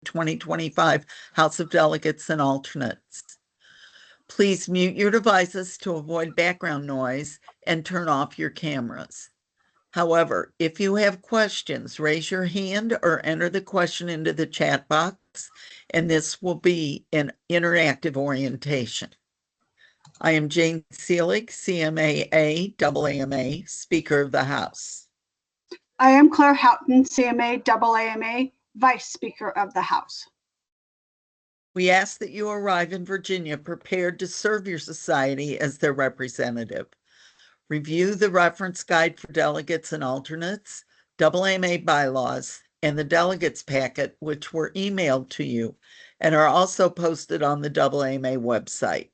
2025 House of Delegates and Alternates. Please mute your devices to avoid background noise and turn off your cameras. However, if you have questions, raise your hand or enter the question into the chat box, and this will be an interactive orientation. I am Jane Seelig, CMA-A, AAMA, Speaker of the House. I am Claire Houghton, CMA, AAMA, Vice Speaker of the House. We ask that you arrive in Virginia prepared to serve your society as their representative. Review the reference guide for delegates and alternates, AAMA bylaws, and the delegates packet, which were emailed to you and are also posted on the AAMA website.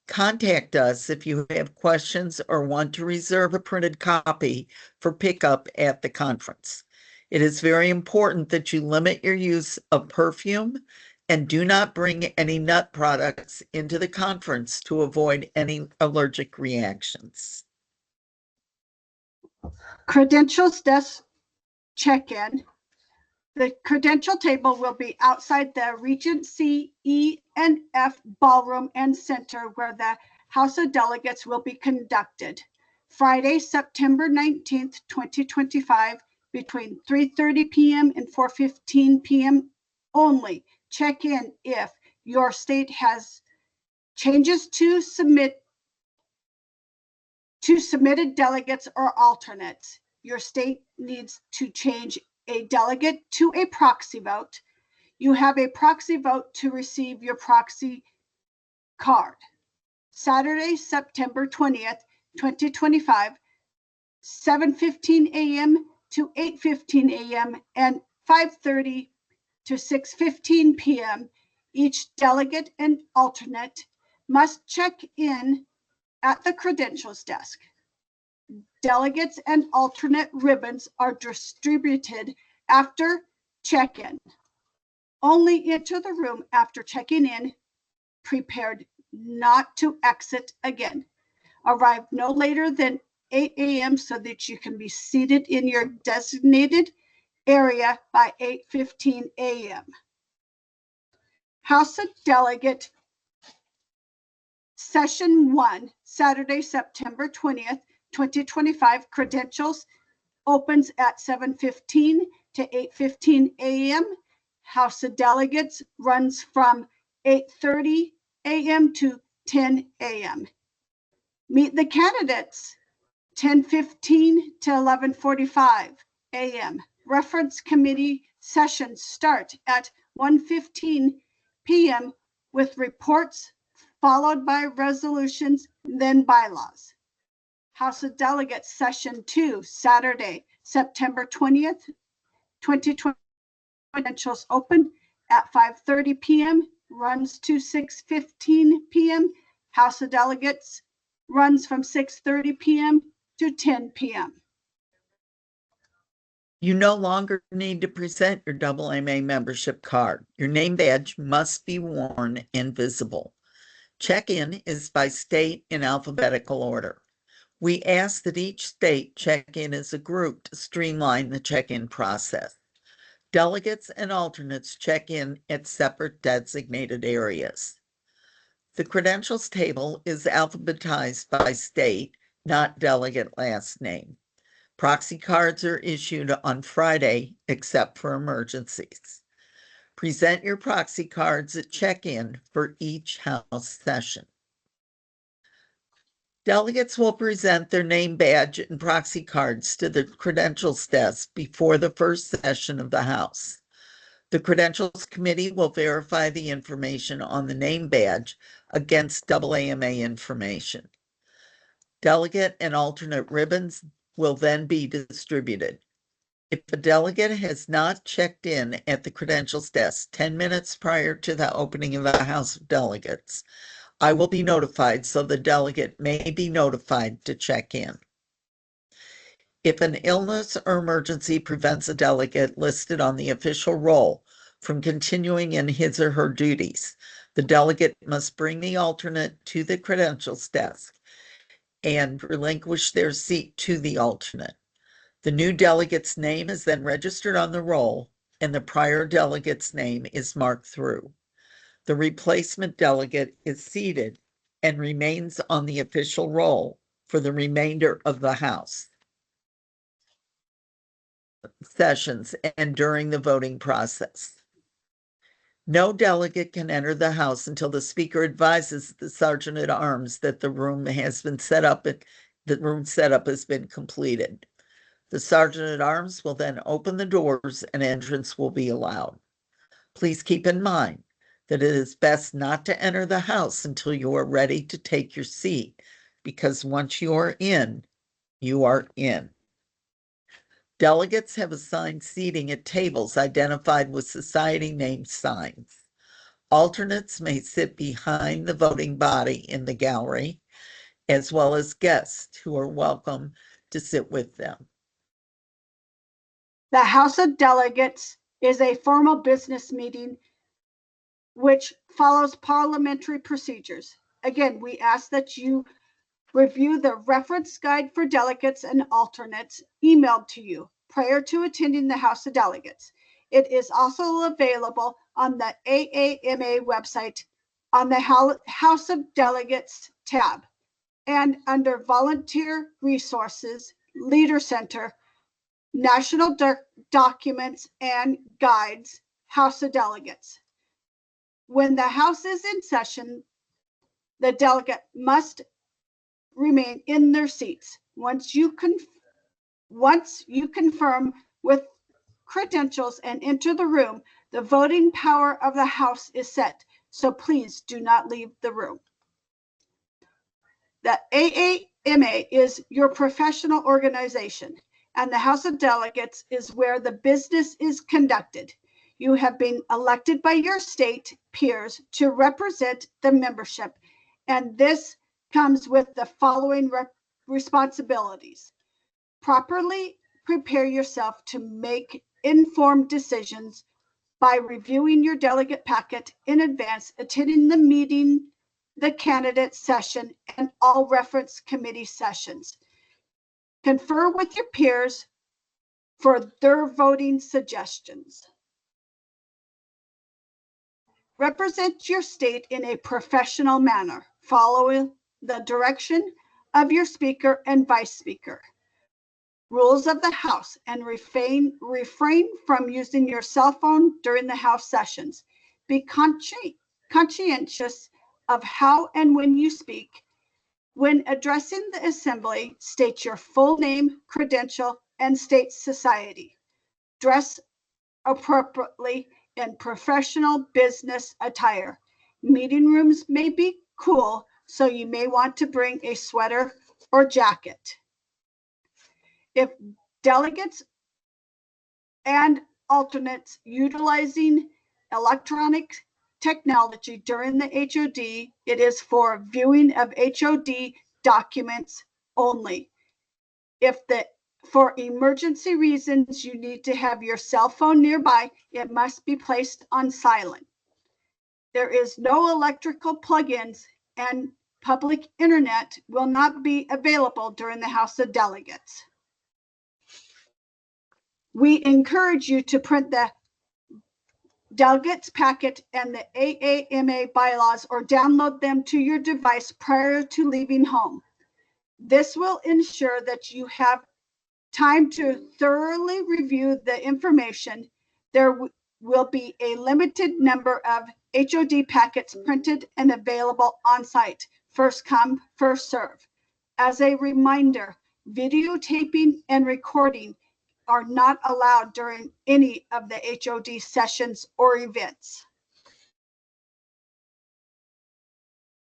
Contact us if you have questions or want to reserve a printed copy for pickup at the conference. It is very important that you limit your use of perfume and do not bring any nut products into the conference to avoid any allergic reactions. Credentials desk check-in. The credential table will be outside the Regency E and F Ballroom and Center where the House of Delegates will be conducted. Friday, September 19th, 2025, between 3:30 p.m. and 4:15 p.m. only. Check in if your state has changes to submitted delegates or alternates. Your state needs to change a delegate to a proxy vote. You have a proxy vote to receive your proxy card. Saturday, September 20th, 2025, 7:15 a.m. to 8:15 a.m. and 5:30 to 6:15 p.m. Each delegate and alternate must check in at the credentials desk. Delegates and alternate ribbons are distributed after check-in. Only enter the room after checking in, prepared not to exit again. Arrive no later than 8 a.m. so that you can be seated in your designated area by 8:15 a.m. House of Delegate Session 1, Saturday, September 20th, 2025, credentials opens at 7:15 to 8:15 a.m. House of Delegates runs from 8:30 a.m. to 10 a.m. Meet the candidates 10:15 to 11:45 a.m. Reference committee sessions start at 1:15 p.m. with reports followed by resolutions, then bylaws. House of Delegates Session 2, Saturday, September 20th, 2020. Credentials open at 5:30 p.m., runs to 6:15 p.m. House of Delegates runs from 6:30 p.m. to 10 p.m. You no longer need to present your AAMA membership card. Your name badge must be worn and visible. Check-in is by state in alphabetical order. We ask that each state check in as a group to streamline the check-in process. Delegates and alternates check in at separate designated areas. The credentials table is alphabetized by state, not delegate last name. Proxy cards are issued on Friday, except for emergencies. Present your proxy cards at check-in for each House session. Delegates will present their name badge and proxy cards to the credentials desk before the first session of the House. The Credentials Committee will verify the information on the name badge against AAMA information. Delegate and alternate ribbons will then be distributed. If a delegate has not checked in at the credentials desk 10 minutes prior to the opening of the House of Delegates, I will be notified so the delegate may be notified to check in. If an illness or emergency prevents a delegate listed on the official roll from continuing in his or her duties, the delegate must bring the alternate to the credentials desk and relinquish their seat to the alternate. The new delegate's name is then registered on the roll, and the prior delegate's name is marked through. The replacement delegate is seated and remains on the official roll for the remainder of the House sessions and during the voting process. No delegate can enter the House until the Speaker advises the Sergeant at Arms that the room has been set up and the room setup has been completed. The Sergeant at Arms will then open the doors and entrance will be allowed. Please keep in mind that it is best not to enter the House until you are ready to take your seat, because once you are in, you are in. Delegates have assigned seating at tables identified with society name signs. Alternates may sit behind the voting body in the gallery, as well as guests who are welcome to sit with them. The House of Delegates is a formal business meeting which follows parliamentary procedures. Again, we ask that you review the reference guide for delegates and alternates emailed to you prior to attending the House of Delegates. It is also available on the AAMA website on the House of Delegates tab and under Volunteer Resources, Leader Center, National Documents and Guides, House of Delegates. When the House is in session, the delegate must remain in their seats. Once you confirm with credentials and enter the room, the voting power of the House is set. So please do not leave the room. The AAMA is your professional organization, and the House of Delegates is where the business is conducted. You have been elected by your state peers to represent the membership, and this comes with the following responsibilities. Properly prepare yourself to make informed decisions by reviewing your delegate packet in advance, attending the meeting, the candidate session, and all reference committee sessions. Confer with your peers for their voting suggestions. Represent your state in a professional manner, following the direction of your speaker and vice speaker. Rules of the House, and refrain from using your cell phone during the House sessions. Be conscientious of how and when you speak. When addressing the assembly, state your full name, credential, and state society. Dress appropriately in professional business attire. Meeting rooms may be cool, so you may want to bring a sweater or jacket. If delegates and alternates utilizing electronic technology during the HOD, it is for viewing of HOD documents only. For emergency reasons, you need to have your cell phone nearby. It must be placed on silent. There is no electrical plug-ins, and public internet will not be available during the House of Delegates. We encourage you to print the delegates packet and the AAMA bylaws or download them to your device prior to leaving home. This will ensure that you have time to thoroughly review the information. There will be a limited number of HOD packets printed and available on site. First come, first serve. As a reminder, videotaping and recording are not allowed during any of the HOD sessions or events.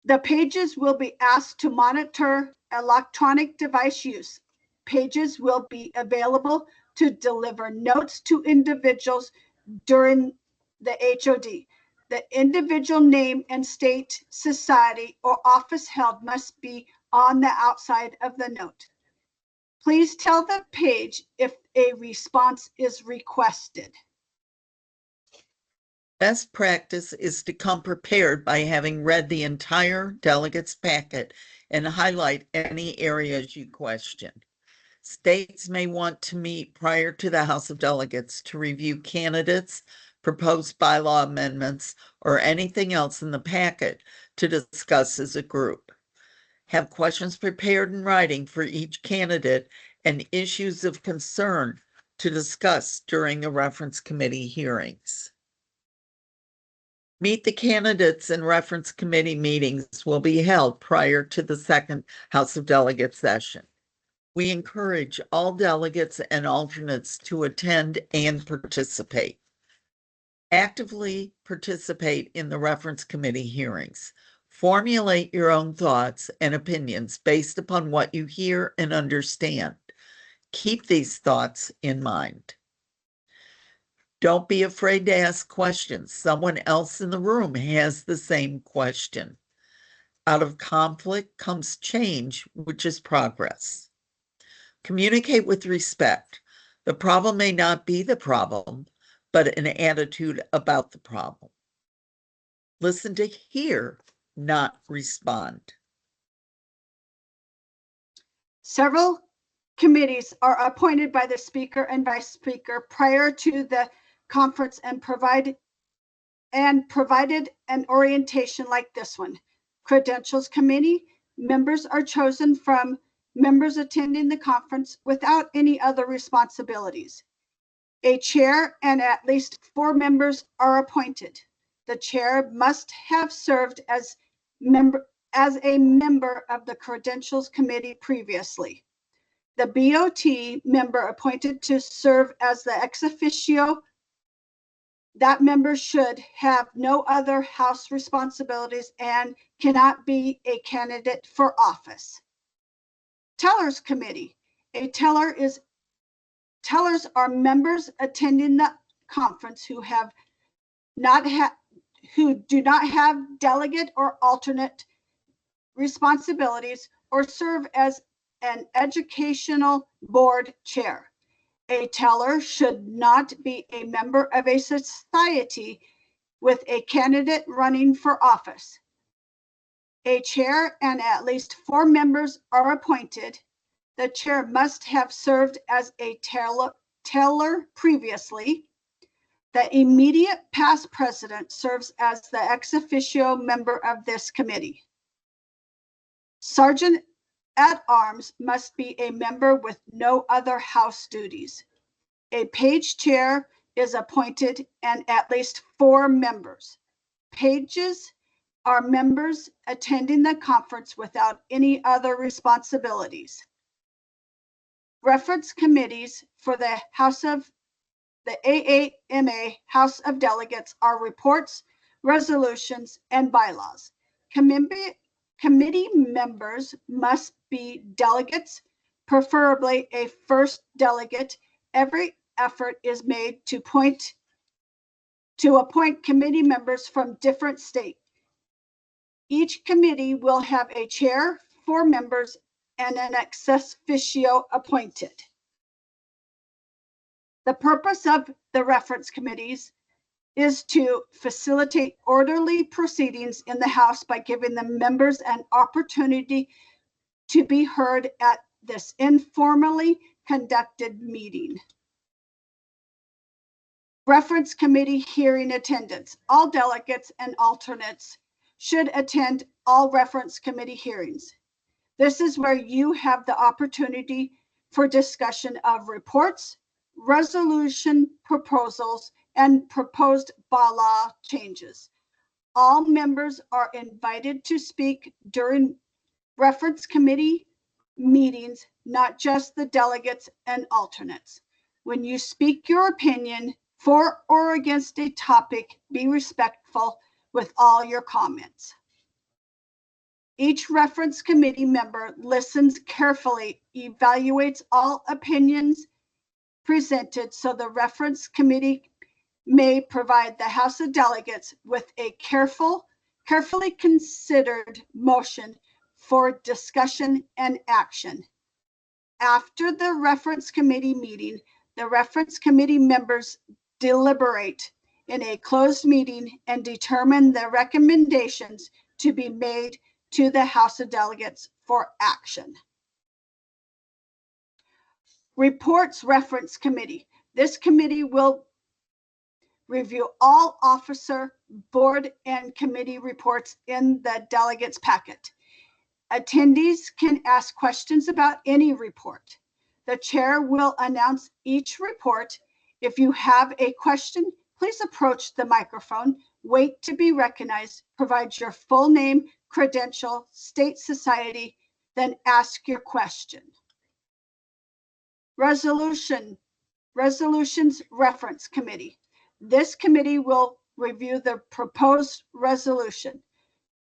The pages will be asked to monitor electronic device use. Pages will be available to deliver notes to individuals during the HOD. The individual name and state, society, or office held must be on the outside of the note. Please tell the page if a response is requested. Best practice is to come prepared by having read the entire delegate's packet and highlight any areas you question. States may want to meet prior to the House of Delegates to review candidates, proposed bylaw amendments, or anything else in the packet to discuss as a group. Have questions prepared in writing for each candidate and issues of concern to discuss during the reference committee hearings. Meet the candidates and reference committee meetings will be held prior to the second House of Delegates session. We encourage all delegates and alternates to attend and participate. Actively participate in the reference committee hearings. Formulate your own thoughts and opinions based upon what you hear and understand. Keep these thoughts in mind. Don't be afraid to ask questions. Someone else in the room has the same question. Out of conflict comes change, which is progress. Communicate with respect. The problem may not be the problem, but an attitude about the problem. Listen to hear, not respond. Several committees are appointed by the Speaker and Vice Speaker prior to the conference and provided an orientation like this one. Credentials Committee members are chosen from members attending the conference without any other responsibilities. A chair and at least 4 members are appointed. The chair must have served as a member of the Credentials Committee previously. The BOT member appointed to serve as the ex officio, that member should have no other House responsibilities and cannot be a candidate for office. Tellers Committee. Tellers are members attending the conference who do not have delegate or alternate responsibilities or serve as an educational board chair. A teller should not be a member of a society with a candidate running for office. A chair and at least 4 members are appointed. The chair must have served as a teller previously. The immediate past president serves as the ex officio member of this committee. Sergeant at arms must be a member with no other House duties. A page chair is appointed and at least 4 members. Pages are members attending the conference without any other responsibilities. Reference committees for the AAMA House of Delegates are reports, resolutions, and bylaws. Committee members must be delegates, preferably a first delegate. Every effort is made to appoint committee members from different states. Each committee will have a chair, 4 members, and an ex officio appointed. The purpose of the reference committees is to facilitate orderly proceedings in the House by giving the members an opportunity to be heard at this informally conducted meeting. Reference committee hearing attendance. All delegates and alternates should attend all reference committee hearings. This is where you have the opportunity for discussion of reports, resolution proposals, and proposed bylaw changes. All members are invited to speak during reference committee meetings, not just the delegates and alternates. When you speak your opinion for or against a topic, be respectful with all your comments. Each reference committee member listens carefully, evaluates all opinions presented so the reference committee may provide the House of Delegates with a carefully considered motion for discussion and action. After the reference committee meeting, the reference committee members deliberate in a closed meeting and determine the recommendations to be made to the House of Delegates for action. Reports Reference Committee. This committee will review all officer, board, and committee reports in the delegates packet. Attendees can ask questions about any report. The chair will announce each report. If you have a question, please approach the microphone, wait to be recognized, provide your full name, credential, state society, then ask your question. Resolutions Reference Committee. This committee will review the proposed resolution.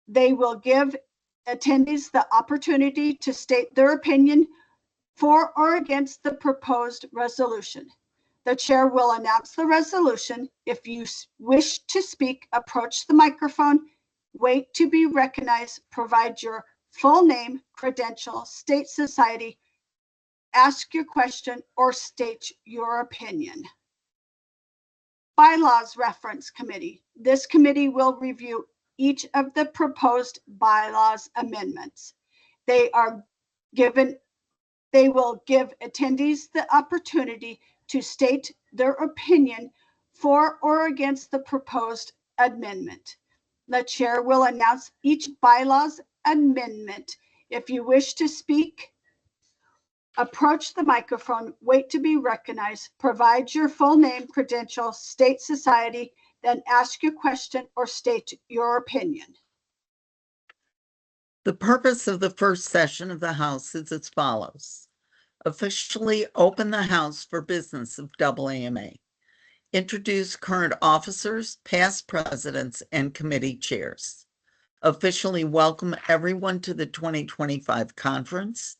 They will give attendees the opportunity to state their opinion for or against the proposed resolution. The chair will announce the resolution. If you wish to speak, approach the microphone, wait to be recognized, provide your full name, credential, state society, ask your question, or state your opinion. Bylaws Reference Committee. This committee will review each of the proposed bylaws amendments. They will give attendees the opportunity to state their opinion for or against the proposed amendment. The chair will announce each bylaws amendment. If you wish to speak, approach the microphone, wait to be recognized, provide your full name, credential, state society, then ask your question or state your opinion. The purpose of the first session of the House is as follows. Officially open the House for business of AAMA. Introduce current officers, past presidents, and committee chairs. Officially welcome everyone to the 2025 conference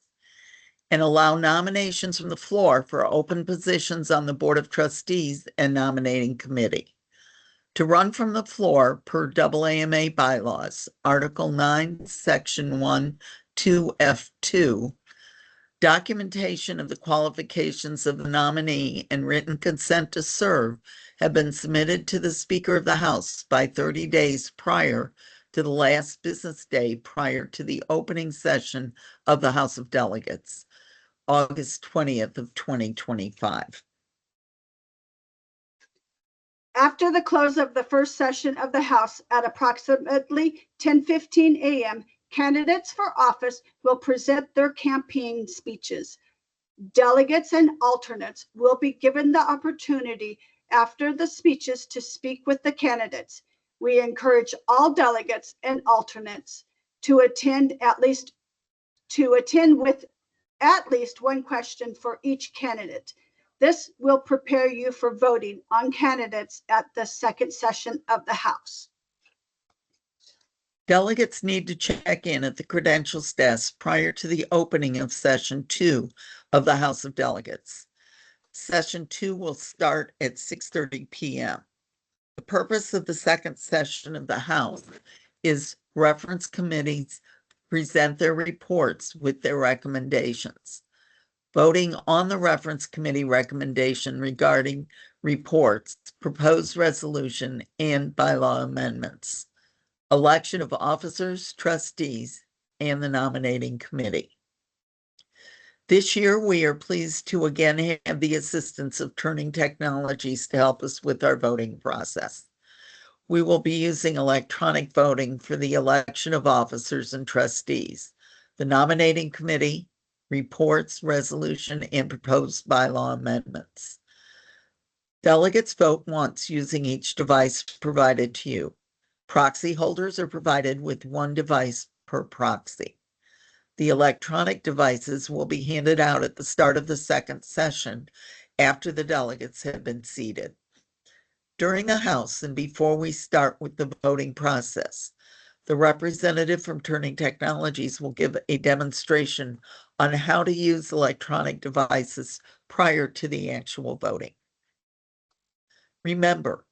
and allow nominations from the floor for open positions on the Board of Trustees and Nominating Committee. To run from the floor per AAMA bylaws, Article 9, Section 1, 2F2, documentation of the qualifications of the nominee and written consent to serve have been submitted to the Speaker of the House by 30 days prior to the last business day prior to the opening session of the House of Delegates, August 20th of 2025. After the close of the first session of the House at approximately 10:15 a.m., candidates for office will present their campaign speeches. Delegates and alternates will be given the opportunity after the speeches to speak with the candidates. We encourage all delegates and alternates to attend with at least one question for each candidate. This will prepare you for voting on candidates at the second session of the House. Delegates need to check in at the credentials desk prior to the opening of Session 2 of the House of Delegates. Session 2 will start at 6:30 p.m. The purpose of the second session of the House is reference committees present their reports with their recommendations. Voting on the reference committee recommendation regarding reports, proposed resolution, and bylaw amendments. Election of officers, trustees, and the nominating committee. This year, we are pleased to again have the assistance of Turning Technologies to help us with our voting process. We will be using electronic voting for the election of officers and trustees, the nominating committee, reports, resolution, and proposed bylaw amendments. Delegates vote once using each device provided to you. Proxy holders are provided with one device per proxy. The electronic devices will be handed out at the start of the second session after the delegates have been seated. During the House and before we start with the voting process, the representative from Turning Technologies will give a demonstration on how to use electronic devices prior to the actual voting. Remember,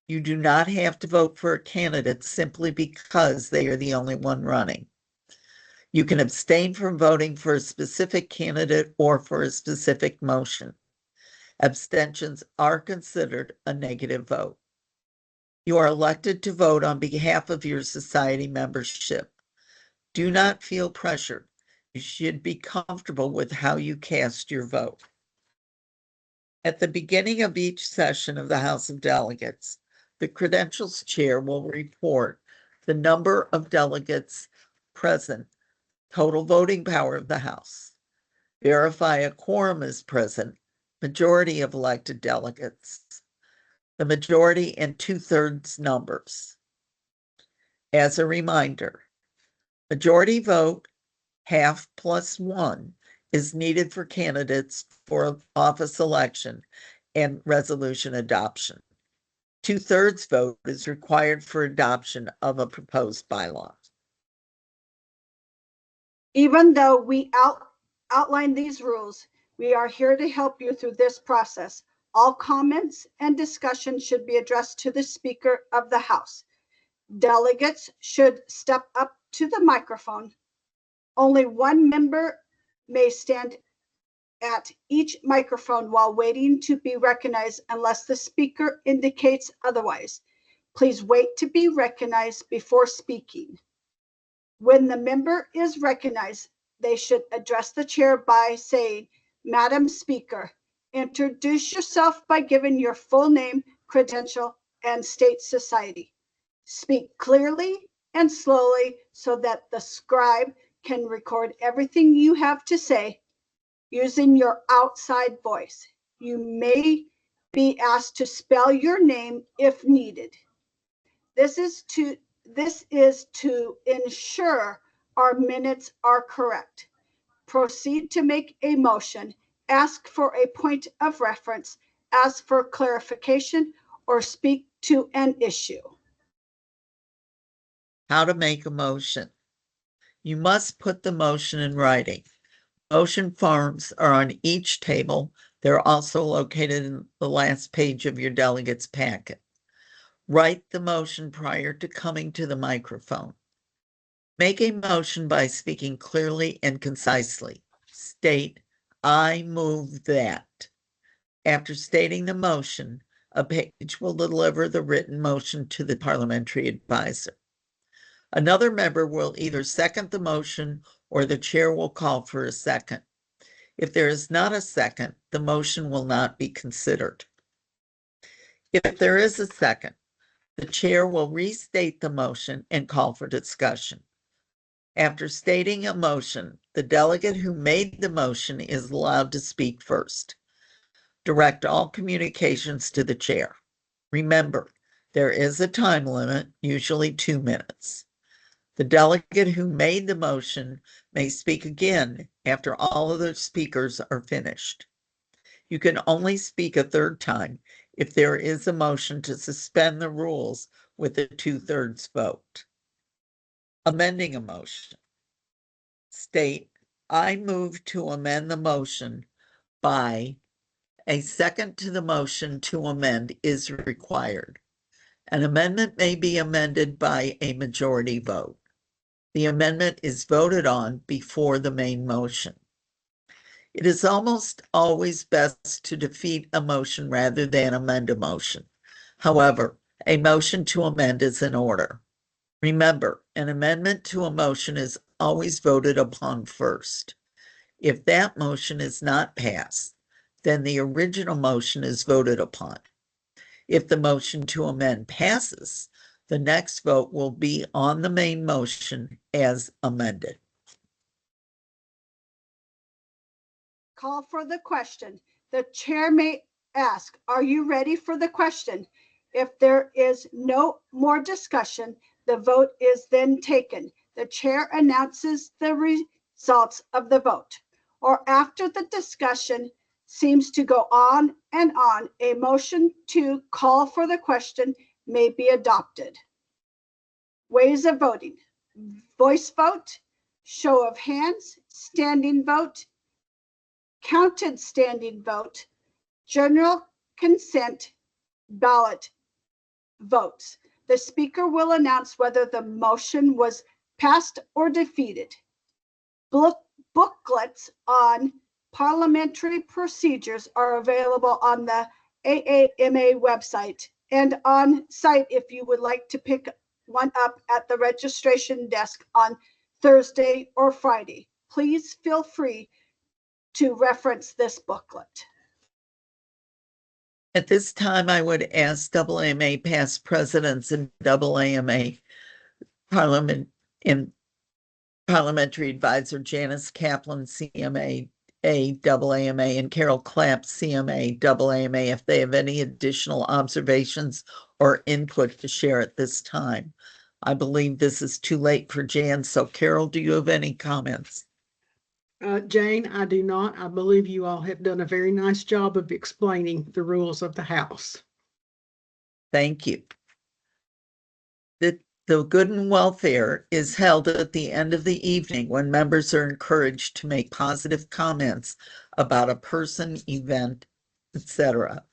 you do not have to vote for a candidate simply because they are the only one running. You can abstain from voting for a specific candidate or for a specific motion. Abstentions are considered a negative vote. You are elected to vote on behalf of your society membership. Do not feel pressured. You should be comfortable with how you cast your vote. At the beginning of each session of the House of Delegates, the credentials chair will report the number of delegates present, total voting power of the House, verify a quorum is present, majority of elected delegates, the majority and 2/3 numbers. As a reminder, majority vote, half plus one, is needed for candidates for office election and resolution adoption. 2/3 vote is required for adoption of a proposed bylaw. Even though we outline these rules, we are here to help you through this process. All comments and discussion should be addressed to the Speaker of the House. Delegates should step up to the microphone. Only one member may stand at each microphone while waiting to be recognized unless the speaker indicates otherwise. Please wait to be recognized before speaking. When the member is recognized, they should address the chair by saying, "Madam Speaker." Introduce yourself by giving your full name, credential, and state society. Speak clearly and slowly so that the scribe can record everything you have to say using your outside voice. You may be asked to spell your name if needed. This is to ensure our minutes are correct. Proceed to make a motion, ask for a point of reference, ask for clarification, or speak to an issue. How to make a motion. You must put the motion in writing. Motion forms are on each table. They're also located in the last page of your delegate's packet. Write the motion prior to coming to the microphone. Make a motion by speaking clearly and concisely. State, "I move that." After stating the motion, a page will deliver the written motion to the parliamentary advisor. Another member will either second the motion or the chair will call for a second. If there is not a second, the motion will not be considered. If there is a second, the chair will restate the motion and call for discussion. After stating a motion, the delegate who made the motion is allowed to speak first. Direct all communications to the chair. Remember, there is a time limit, usually 2 minutes. The delegate who made the motion may speak again after all of the speakers are finished. You can only speak a third time if there is a motion to suspend the rules with a 2/3 vote. Amending a motion. State, "I move to amend the motion by." A second to the motion to amend is required. An amendment may be amended by a majority vote. The amendment is voted on before the main motion. It is almost always best to defeat a motion rather than amend a motion. However, a motion to amend is in order. Remember, an amendment to a motion is always voted upon first. If that motion is not passed, then the original motion is voted upon. If the motion to amend passes, the next vote will be on the main motion as amended. Call for the question. The chair may ask, "Are you ready for the question?" If there is no more discussion, the vote is then taken. The chair announces the results of the vote. Or after the discussion seems to go on and on, a motion to call for the question may be adopted. Ways of voting: voice vote, show of hands, standing vote, counted standing vote, general consent, ballot votes. The speaker will announce whether the motion was passed or defeated. Booklets on parliamentary procedures are available on the AAMA website and on site if you would like to pick one up at the registration desk on Thursday or Friday. Please feel free to reference this booklet. At this time, I would ask AAMA past presidents and AAMA Parliamentary Advisor Janice Kaplan, CMA, AAMA, and Carol Clapp, CMA, AAMA, if they have any additional observations or input to share at this time. I believe this is too late for Jan, so Carol, do you have any comments? Jane, I do not. I believe you all have done a very nice job of explaining the rules of the House. Thank you. The Good and Welfare is held at the end of the evening when members are encouraged to make positive comments about a person, event, etc.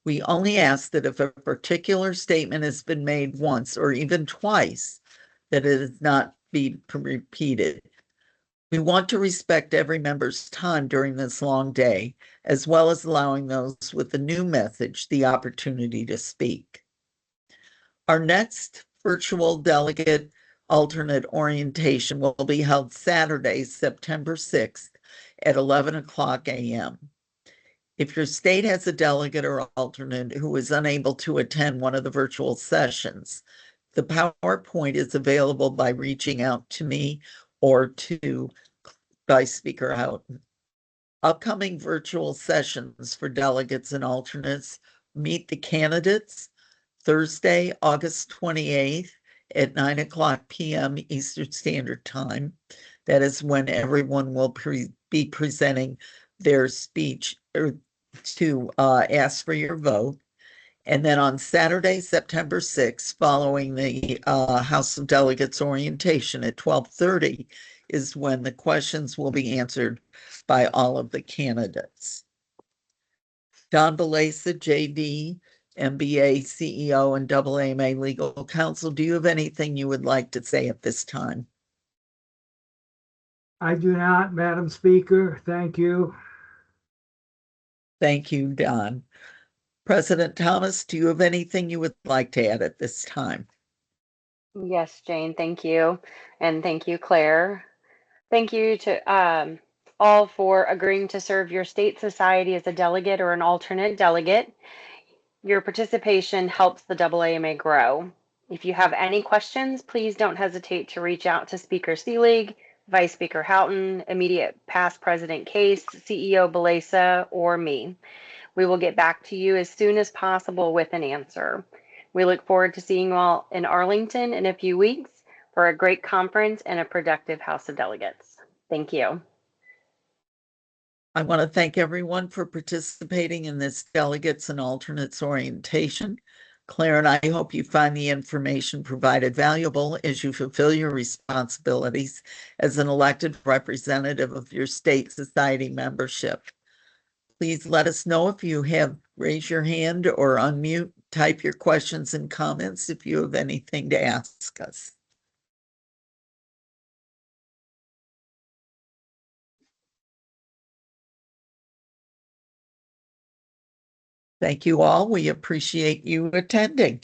We only ask that if a particular statement has been made once or even twice, that it is not be repeated. We want to respect every member's time during this long day, as well as allowing those with the new message the opportunity to speak. Our next virtual delegate alternate orientation will be held Saturday, September 6th at 11 o'clock a.m. If your state has a delegate or alternate who is unable to attend one of the virtual sessions, the PowerPoint is available by reaching out to me or to Vice Speaker Houghton. Upcoming virtual sessions for delegates and alternates: meet the candidates Thursday, August 28th at 9 o'clock p.m. Eastern Standard Time. That is when everyone will be presenting their speech or to ask for your vote. And then on Saturday, September 6th, following the House of Delegates orientation at 12:30 is when the questions will be answered by all of the candidates. Don Belesa, JD, MBA, CEO, and AAMA Legal Counsel, do you have anything you would like to say at this time? I do not, Madam Speaker. Thank you. Thank you, Don. President Thomas, do you have anything you would like to add at this time? Yes, Jane, thank you. And thank you, Claire. Thank you to all for agreeing to serve your state society as a delegate or an alternate delegate. Your participation helps the AAMA grow. If you have any questions, please don't hesitate to reach out to Speaker Seelig, Vice Speaker Houghton, immediate past President Case, CEO Belesa, or me. We will get back to you as soon as possible with an answer. We look forward to seeing you all in Arlington in a few weeks for a great conference and a productive House of Delegates. Thank you. I want to thank everyone for participating in this delegates and alternates orientation. Claire and I hope you find the information provided valuable as you fulfill your responsibilities as an elected representative of your state society membership. Please let us know if you have, raise your hand or unmute, type your questions and comments if you have anything to ask us. Thank you all. We appreciate you attending.